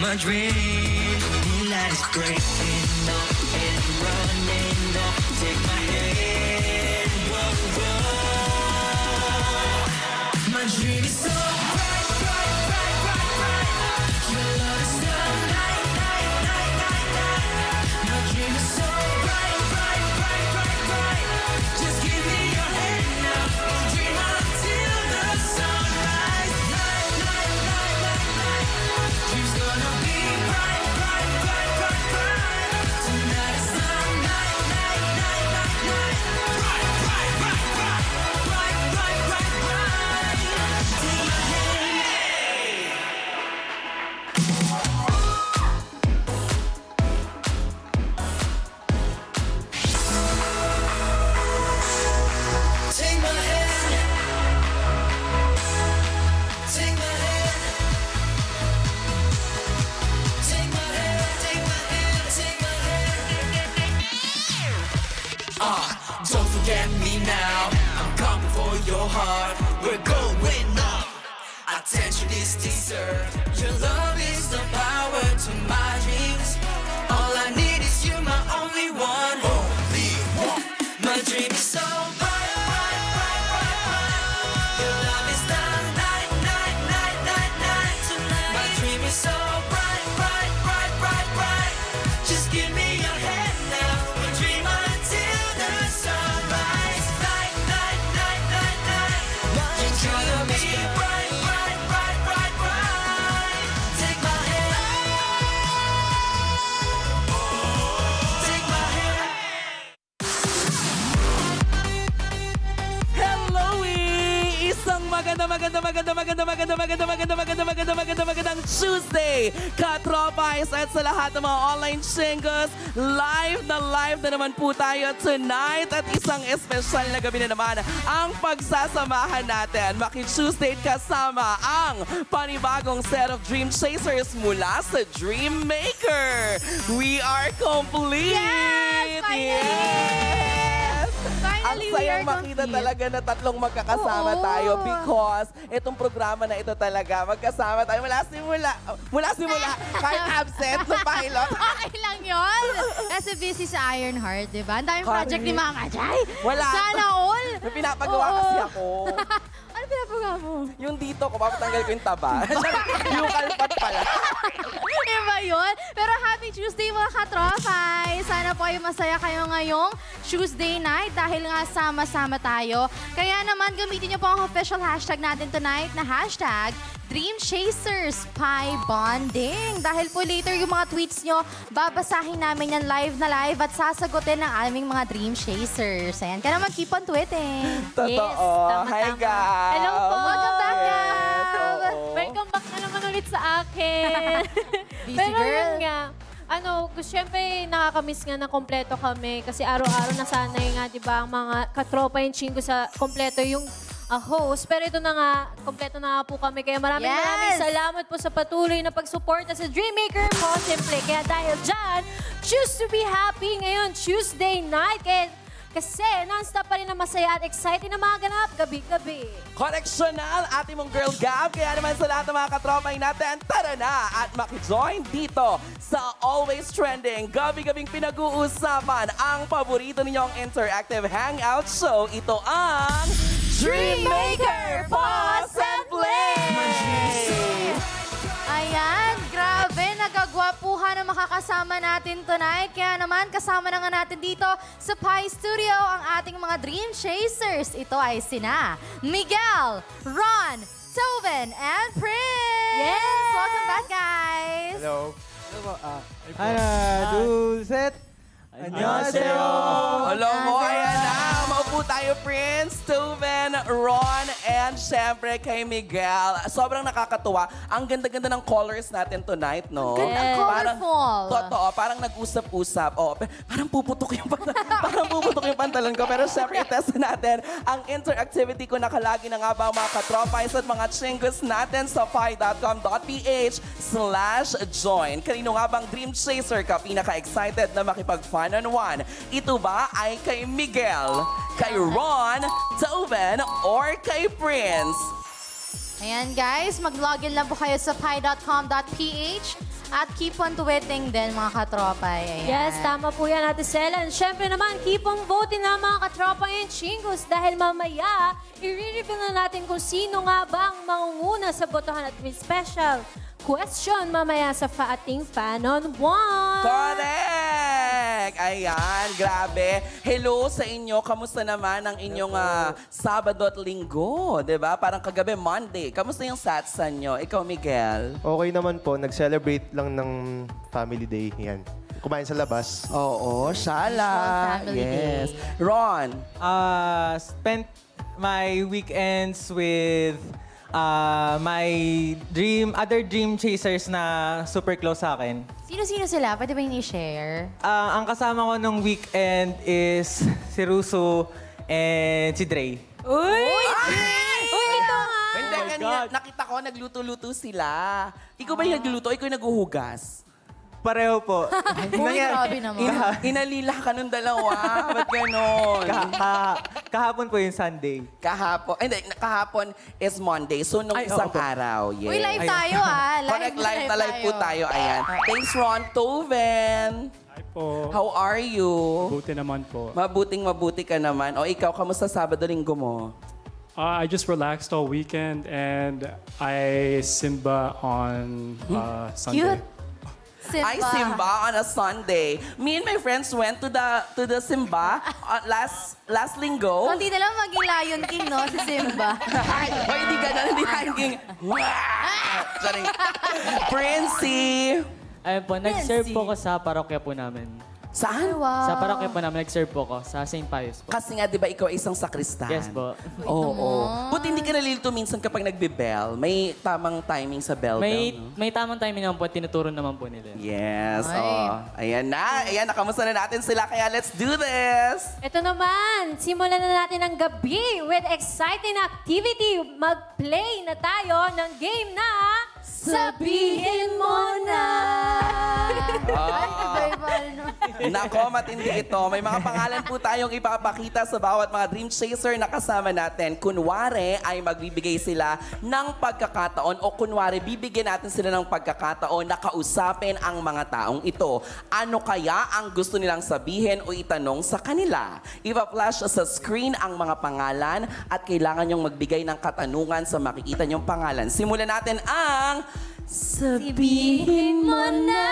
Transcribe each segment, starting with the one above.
my dream. Moonlight is breaking up and running up. Take my hand, whoa, whoa. My dream is so bright, bright, bright, bright, bright. Your love is the night, night, night, night, night. My dream is so bright, bright, bright, bright, bright. Just give me your hand now. We'll dream until the sunrise. Night, night, night, night, night. Dream's gonna be bright, bright, bright, bright, bright. Tonight is the night, night, night, night, night. Bright, bright, bright, bright, bright, bright, bright, bright. Take my hand. Take my hand. Take my hand. Take my hand. Take my hand. Take my hand. Don't forget me now. I'm coming for your heart. We're going up. Attention is deserved. Your love is the power to my dreams. All I need is you, my only one. Only one. My dream is so bright, bright, bright, bright, bright. Your love is the night, night, night, night, night. Tonight. My dream is so bright, bright, bright, bright, bright. Just give me your hand now. We'll dream until the sunrise. Night, night, night, night, night. It's gonna be bright, bright, bright, bright, bright. Take my hand. Take my hand. Hello! Isang magandang Tuesday! Katropais at sa lahat ng mga online chingos, live na naman po tayo tonight at isang espesyal na gabi na naman ang pagsasamahan natin. Maki-Tuesday kasama ang panibagong set of Dream Chasers mula sa Dream Maker. We are complete! Yes! Finally! Yes! Ang Finally, we sayang are makita complete. talaga na tatlong magkakasama Oo. tayo because itong programa na ito talaga, magkasama tayo mula simula kahit absent sa pilot. Okay lang yun. Kasi busy sa Ironheart, di ba? Ang daming project ni Mama Jai. Wala. Sana all. May pinapagawa Oo. kasi ako. Ano pinapagawa mo? Yung dito ko, papatanggal ko yung taba. Yung kalpat pala. Iba yun. Pero happy Tuesday mga katropay. Sana po ay masaya kayo ngayong Tuesday night dahil nga sama-sama tayo. Kaya naman gamitin niyo po ang official hashtag natin tonight na hashtag Dream Chasers Pie Bonding. Dahil po later yung mga tweets nyo, babasahin namin yan live na live at sasagutin ng aming mga Dream Chasers. Ayan, kaya naman keep on tweeting. Totoo. Hi, guys. Hello po. Welcome back, Yes, Gab. oo. Welcome back na naman ulit sa akin. Busy Pero girl. yun nga, syempre nakakamiss nga na kompleto kami kasi araw-araw nasanay nga, di ba, ang mga katropa yung chingo sa kompleto yung host. Pero ito na nga, kompleto na nga po kami. Kaya maraming salamat po sa patuloy na pagsuporta sa Dream Maker po, simple. Kaya dahil dyan, choose to be happy ngayon, Tuesday night. Kasi non-stop pa rin na masaya at exciting na mga ganap gabi-gabi. Connectional, ating mong girl Gab. Kaya naman sa lahat ng mga katropay natin, tara na at makijoin dito sa Always Trending. Gabi-gabing pinag-uusapan ang paborito ninyong interactive hangout show. Ito ang Dream Maker Pause and Play! Ayan, grabe, nagagwapuhan ang makakasama natin tonight. Kaya naman, kasama na nga natin dito sa Pie Studio ang ating mga Dream Chasers. Ito ay sina Miguel, Ron, Toven, and Prince! Yes! Welcome back, guys! Hello. Ana, Dulcet. Annyeonghaseyo! Hello mo, ayan na. Maupo tayo, Prince, Toven, Ron, and syempre kay Miguel. Sobrang nakakatuwa. Ang ganda-ganda ng colors natin tonight, no? Ganda, colorful. Totoo, parang nag-usap-usap. Oh, parang puputok yung pantalon ko. Pero syempre, itest natin ang interactivity ko. Nakalagi na nga ba ang mga katropais at mga chingos natin sa fi.com.ph/join. Kanino nga bang Dream Chaser ka pinaka-excited na makipag-fun on one? Ito ba ay kay Miguel, kay Ron, Toven, or kay Prince? Ayan guys, mag-login lang po kayo sa pi.com.ph At keep on tweeting din, mga katropay. Ayan. Yes, tama po yan, Ate Sela. And syempre naman, keep on voting na mga katropa and chingos dahil mamaya, i-reveal na natin kung sino nga ba ang mangunguna sa botohan at may special question mamaya sa ating Fan on One. Correct! Ayan, grabe. Hello sa inyo. Kamusta naman ang inyong Sabado at Linggo? Diba? Parang kagabi, Monday. Kamusta yung satsa nyo? Ikaw, Miguel? Okay naman po. Nag-celebrate lang ng family day. Yan. Kumain sa labas. Oo, shala. Usual family Yes. day. Ron? Spent my weekends with my other dream chasers na super close sa akin. Sino-sino sila? Pwede ba yung i-share? Ang kasama ko nung weekend is si Russo and si Dre. Uy! Uy, ito nga! Hindi, kanina, nakita ko, nagluto-luto sila. Ikaw ba yung nagluluto? Ikaw yung naghuhugas? Pareho po. Uy, grabe naman. Inalila ka nung dalawa. Ba't ganon? Kahapon po yung Sunday. Kahapon is Monday. So, nung Ay, isang oo po. araw. Yes. Uy, live tayo Correct, live na live po tayo. Ayan. Thanks, Ron. Toven. Hi po. How are you? Buti naman po. Mabuting-mabuti ka naman. O ikaw, kamusta Sabado-Linggo mo? I just relaxed all weekend and I Simba on Sunday. Cute. Simba. I Simba on a Sunday. Me and my friends went to the Simba last Linggo. Hindi na lang maging Lion King, no? Si Simba. O hindi ganun, hindi hanging. Sorry. Princey. Ayun po, nag-serve po ko sa parokya po namin. Saan? Sa parokya po namin, nag-serve po ko sa St. Pius po. Kasi nga, di ba, ikaw ay isang sakristan? Yes po. Oo. Buti hindi ka nalilito minsan kapag nagbe-bell. May tamang timing sa bell May, bell, no? may tamang timing naman po, tinuturo naman po nila. Yes. Ay. Oh. Ayan na. Ayan, nakamusta na natin sila. Kaya let's do this. Ito naman, simulan na natin ang gabi with exciting activity. Mag-play na tayo ng game na Sabihin Mo Na! Nako, matindi ito. May mga pangalan po tayong ipapakita sa bawat mga dream chaser na kasama natin. Kunwari ay magbibigay sila ng pagkakataon o kunwari bibigyan natin sila ng pagkakataon na kausapin ang mga taong ito. Ano kaya ang gusto nilang sabihin o itanong sa kanila? Ipa-flash sa screen ang mga pangalan at kailangan nyong magbigay ng katanungan sa makikita nyong pangalan. Simulan natin ang Sabihin Mo Na!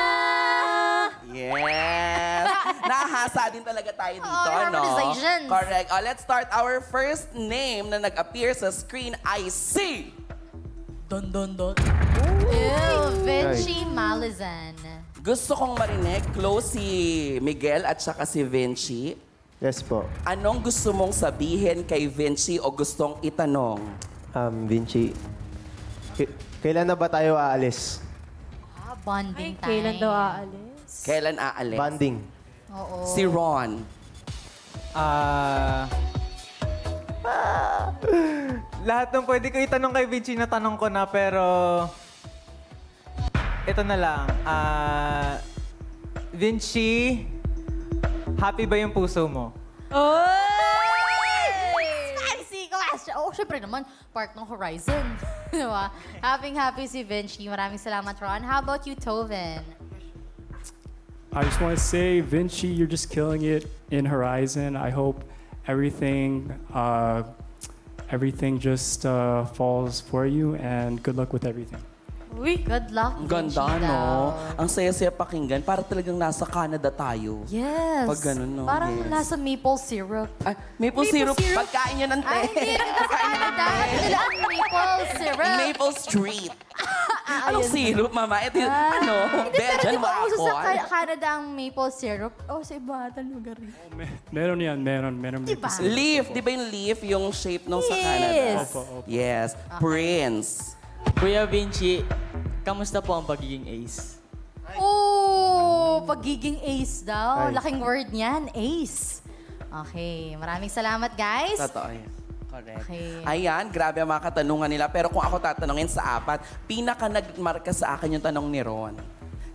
Yes! Nahasa din talaga tayo dito, Oh, no? harmonizations. Correct. Let's start. Our first name na nag-appear sa screen ay si... Ew, Vinci Malizan. Gusto kong marinig, close si Miguel at saka si Vinci. Yes po. Anong gusto mong sabihin kay Vinci o gustong itanong? Vinci, kailan na ba tayo aalis? Bonding time. Kailan daw aalis? Kailan aalis? Banding. Oo. Si Ron. Lahat ng pwede ko itanong kay Vinci na tanong ko na, pero ito na lang. Vinci, happy ba yung puso mo? Spicy question! Oh, syempre naman, part ng Horizon. Diba? Happy si Vinci. Maraming salamat, Ron. How about you, Toven? I just want to say, Vinci, you're just killing it in Horizon. I hope everything just falls for you, and good luck with everything. Uy, good luck, Ang Vinci ganda, no? daw. Ang saya-saya pakinggan. Para talagang nasa Canada tayo. Yes. Pag ganun, no? Parang Yes. nasa maple syrup. Ay, maple syrup. Pagkain yun ng te. Ay, hindi rin nasa Canada. Sila ang maple syrup. Maple Street. Anong syrup, mama? Ito yung, Hindi, pero Belgian di ba uso sa waffle. Canada ang maple syrup? Oh, sa iba ata lugar rin. Meron yan, meron Diba? maple syrup. Leaf. Di ba yung leaf, yung shape nung sa Canada? Yes. Opo. Yes. Prince. Kuya Vinci, kamusta po ang pagiging ace? Oh, pagiging ace daw. Ay. Laking word niyan, ace. Okay, maraming salamat, guys. Totoo yan. Correct. Okay. Ayan, grabe ang mga katanungan nila. Pero kung ako tatanungin sa apat, pinaka nagmarka sa akin yung tanong ni Ron.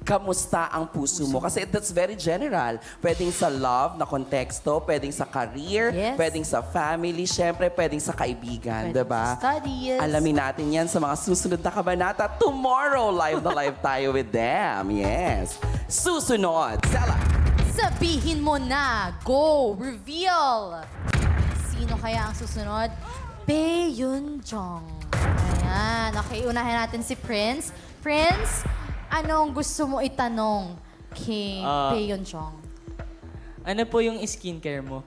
kamusta ang puso mo? Kasi that's very general. Pwedeng sa love na konteksto, pwedeng sa career, Yes. pwedeng sa family, syempre pwedeng sa kaibigan, Pwedeng diba? sa studies. Alamin natin yan sa mga susunod na kabanata. Tomorrow, live na live tayo with them. Yes. Susunod, Stella. Sabihin mo na. Go! Reveal! Sino kaya ang susunod? Bae Yunjong. Ayan. Okay, unahin natin si Prince. Prince, anong gusto mo itanong kay Bae Yunjong? Ano po yung skincare mo?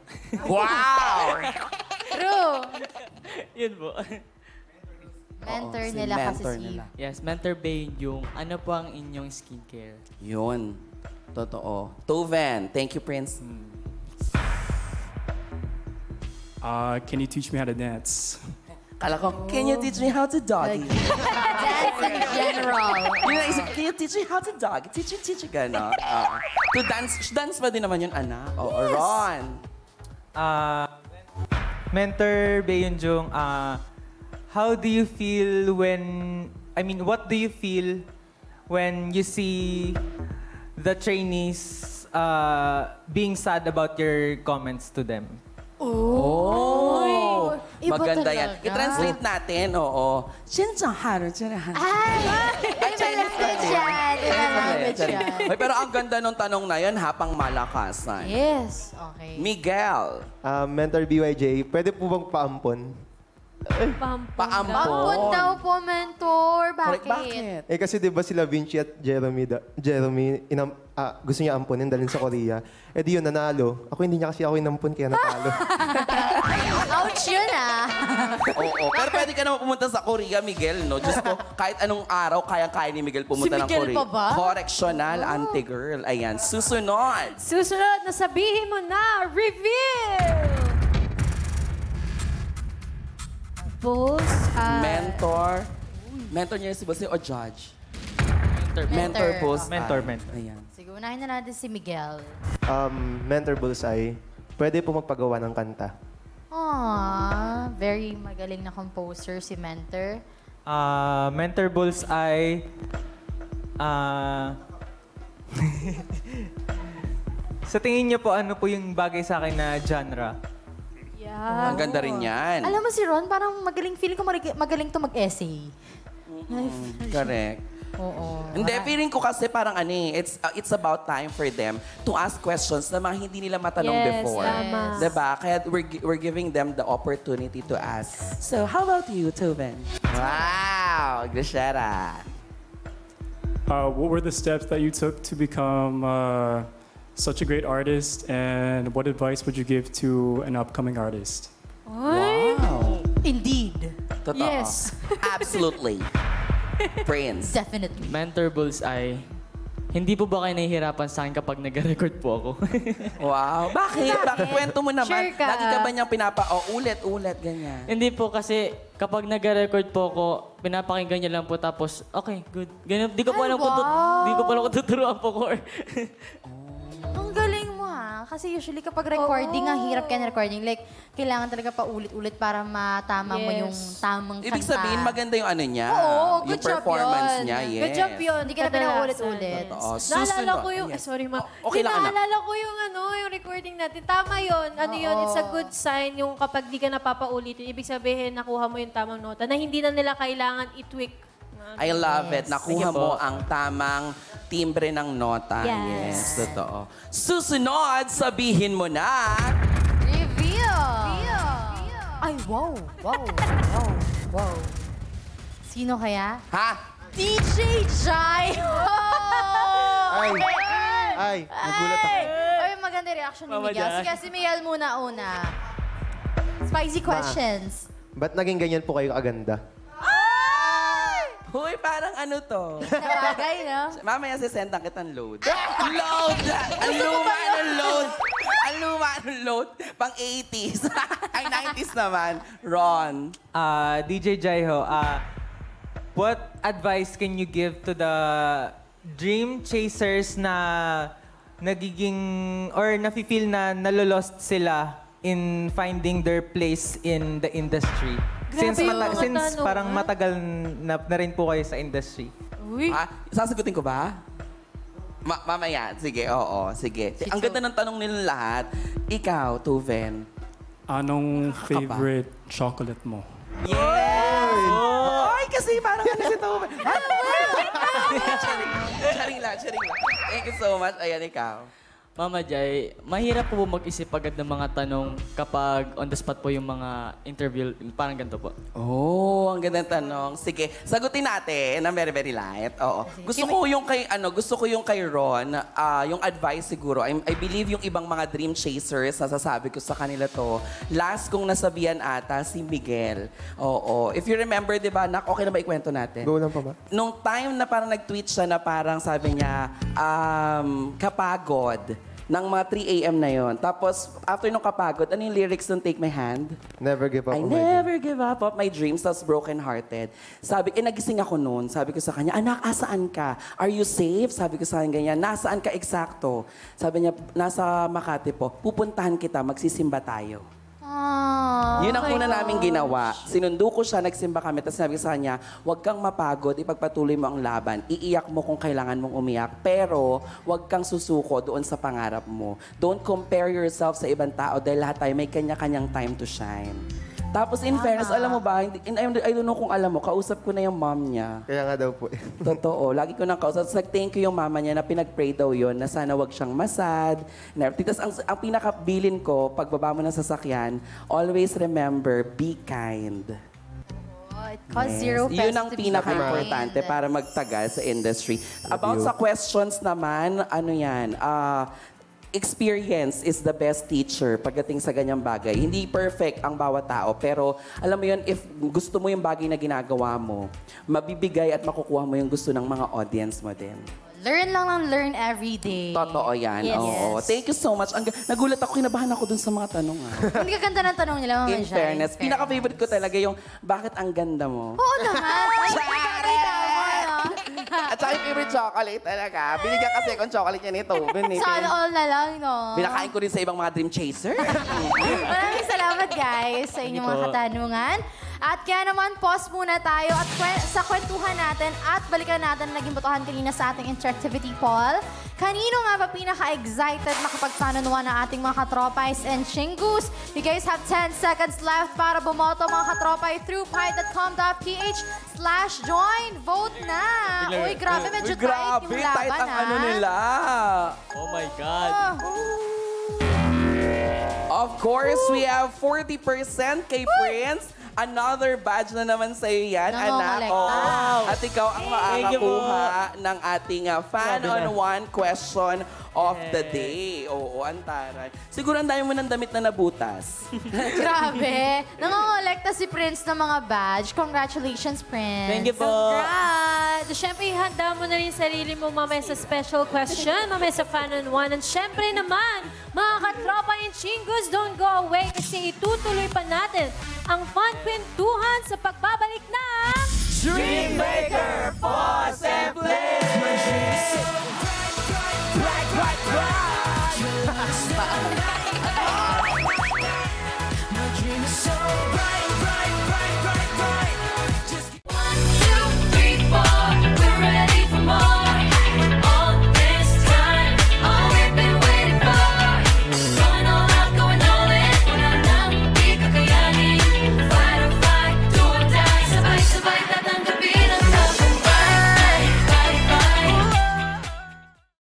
Wow! True. Yun po. Mentor si nila kasi mentor si... nila. Yes, Mentor Bae yung ano po ang inyong skincare? Yun. Totoo. Toven. Thank you, Prince. Can you teach me how to dance? Kala ko, can you teach me how to doggy? Dance in general. Yun ang isip, can you teach me how to doggy? Teach you, gano'n. To dance pa din naman yun, anak. Oo, Ron. Mentor Baeunjung, how do you feel what do you feel when you see the trainees being sad about your comments to them? Oh! Iba Maganda yan. talaga. I-translate natin, oo. Sinjaharo, sinjaharo. Ay! Iba language yan. Iba language yan. Ay, pero ang ganda nung tanong na yan, hapang malakasan. Yes. Okay. Miguel. Mentor BYJ, pwede po bang paampon? Paampon. Pampun daw po, mentor. Correct, Bakit? bakit? Kasi di ba sila Vinci at Jeremy gusto niya ampunin dalhin sa Korea. Di yun, nanalo. Hindi niya kasi ako inampun kaya natalo. Ouch yun ah. Oo, pero pwede ka naman pumunta sa Korea, Miguel, no? Diyos ko, kahit anong araw, kaya ni Miguel pumunta ng Miguel Korea. pa ba? Correctional, anti-girl. Ayan, susunod. Susunod na sabihin mo na, reveal! Boss, Mentor. Mentor niya si Boss o judge? Mentor, boss. Mentor. Ayan. sige, unahin na natin si Miguel. Mentor Bullseye, pwede po magpagawa ng kanta. Very magaling na composer si Mentor. Mentor Bullseye, sa tingin niyo po, ano po yung bagay sa akin na genre? Yeah. Ang ganda rin yan. Alam mo si Ron, parang magaling, feeling ko magaling to mag-essay. Correct. Oo. Hindi, feeling ko kasi parang it's about time for them to ask questions na mga hindi nila matanong Yes, before. tama. Diba? Kaya we're giving them the opportunity to ask. So, how about you, Toven? Wow! Grishera. What were the steps that you took to become such a great artist, and what advice would you give to an upcoming artist? Wow! Indeed. Totoo. Yes. Absolutely. Prince. Definitely. Mentor Bullseye, hindi po ba kayo nahihirapan sa akin kapag nag-record po ako? Wow. Bakit? Bakit? Kwento mo naman. Sure ka. Lagi ka ba niyang ulit, ganyan? Hindi po kasi kapag nag-record po ako, pinapakinggan niya lang po tapos, okay, good. Ganun, di ko po alam kung tuturuan po ko. Ang galing mo ha. Kasi usually kapag recording, ang hirap kaya na recording. Like, kailangan talaga pa ulit-ulit para matama mo Yes. yung tamang kanta. Ibig sabihin, maganda yung ano niya. Oo, good yung job performance yun. niya, yes. Good job yun. Hindi ka na pinaulit-ulit. Totoo. Naalala ko Susunod. yung, Yes. sorry ma. Okay lang, anak. Naalala ko yung yung recording natin. Tama yun. Yun, it's a good sign yung kapag di ka napapaulitin. Ibig sabihin, nakuha mo yung tamang nota na hindi na nila kailangan i-tweak. I love it. Nakuha Sige po. mo ang tamang timbre ng nota. Yes. Totoo. Susunod, sabihin mo na. Reveal! Ay, wow. Wow. Sino kaya? Ha? DJ Jai! Ay, nagulat ako. Ay, maganda reaction ni Mama Miguel. Jai. Sige, si Miguel muna. Spicy questions. Ba't naging ganyan po kayo kaganda? Huy, parang ano to? Sabagay, no? Mamaya sisend kitang load. Load! Ang luma ng load! Ang luma ng load! Pang 80s. Ay, 90s naman. Ron. DJ Jaiho, what advice can you give to the dream chasers na nagiging or nafe-feel na nalolost sila in finding their place in the industry? Grabe yung mga Since tanong, parang matagal na rin po kayo sa industry. Uy. Sasagutin ko ba? Mamaya, sige, oo, sige. Ang ganda ng tanong nilang lahat. Ikaw, Tuven. Anong favorite chocolate mo? Yes! Ay, kasi parang ano si Tuven. Charing lang. Thank you so much. Ayan, ikaw. Mama Jai, mahirap po mag-isip agad ng mga tanong kapag on the spot po yung mga interview, parang ganito po. Oh, ang ganda ng tanong. Sige, sagutin natin na very, very light. Oo. Gusto ko yung kay Ron, yung advice siguro. I believe yung ibang mga dream chasers, nasasabi ko sa kanila to. Last kong nasabihan ata, si Miguel. Oo. If you remember, di ba, okay na ba ikwento natin? Go lang pa ba? Nung time na parang nag-tweet siya na parang sabi niya, kapagod ng mga 3 a.m. na yon. Tapos, after nung kapagod, ano yung lyrics ng Take My Hand? Never give up I on my dreams. never give up on my dreams. Tapos broken-hearted. Sabi, nagising ako noon. Sabi ko sa kanya, anak, asaan ka? Are you safe? Sabi ko sa kanya ganyan, nasaan ka eksakto? Sabi niya, nasa Makati po. Pupuntahan kita, magsisimba tayo. Yun ang una naming ginawa. Sinundo ko siya, nagsimba kami, tapos sabi ko sa kanya, huwag kang mapagod, ipagpatuloy mo ang laban. Iiyak mo kung kailangan mong umiyak, pero huwag kang susuko doon sa pangarap mo. Don't compare yourself sa ibang tao dahil lahat tayo may kanya-kanyang time to shine. Tapos in fairness, alam mo ba, I don't know kung alam mo, kausap ko na yung mom niya. Kaya nga daw po. Totoo. Lagi ko nang kausap. Tapos nag-thank you yung mama niya na pinag-pray daw yun na sana wag siyang masad. Tapos ang pinakabilin ko, pagbaba mo ng sasakyan, always remember, be kind. It costs zero pesos Yun ang to be pinaka-importante kind. para magtagal sa industry. About sa questions naman, ano yan, experience is the best teacher pagdating sa ganyang bagay. Hindi perfect ang bawat tao, pero alam mo yun, if gusto mo yung bagay na ginagawa mo, mabibigay at makukuha mo yung gusto ng mga audience mo din. Learn lang ng learn every day. Totoo yan. Yes. Oo. Thank you so much. Nagulat ako, kinabahan ako dun sa mga tanong. Hindi ka ganda ng tanong nila, Mama In Jai. fairness, pinaka-favorite ko talaga yung bakit ang ganda mo. Oo naman. At saka yung favorite chocolate talaga. Binigyan kasi akong chocolate niya nito. Sana all na lang, no? Binakain ko rin sa ibang mga dream chaser. Maraming salamat, guys, sa inyong mga katanungan. At kaya naman, pause muna tayo at sa kwentuhan natin at balikan natin na naging botohan kanina sa ating interactivity poll. Kanino nga ba pinaka-excited makapag-fan-on-one ng ating mga katropais and chingus? You guys have 10 seconds left para bumoto mga katropay through pi.com.ph/join. Vote na! Uy, grabe, medyo tight yung laban, tight ang ano nila. Oh my God. Of course, we have 40% kay Prince. Another badge na naman sa'yo yan, anak. Wow. At ikaw ang makakakuha ng ating fan-on-one question of the day. Oo, antaray. Siguro ang dami mo ng damit na nabutas. Grabe. Nangongolekta si Prince ng mga badge. Congratulations, Prince. Thank you po. Congrats! Siyempre, ihanda mo na rin sarili mo mamaya sa special question, mamaya sa fan-on-one. And siyempre naman, mga katropa and chingus, don't go away kasi itutuloy pa natin ang fun kwentuhan sa pagbabalik ng Dreammaker, pause and play! My dream is so bright.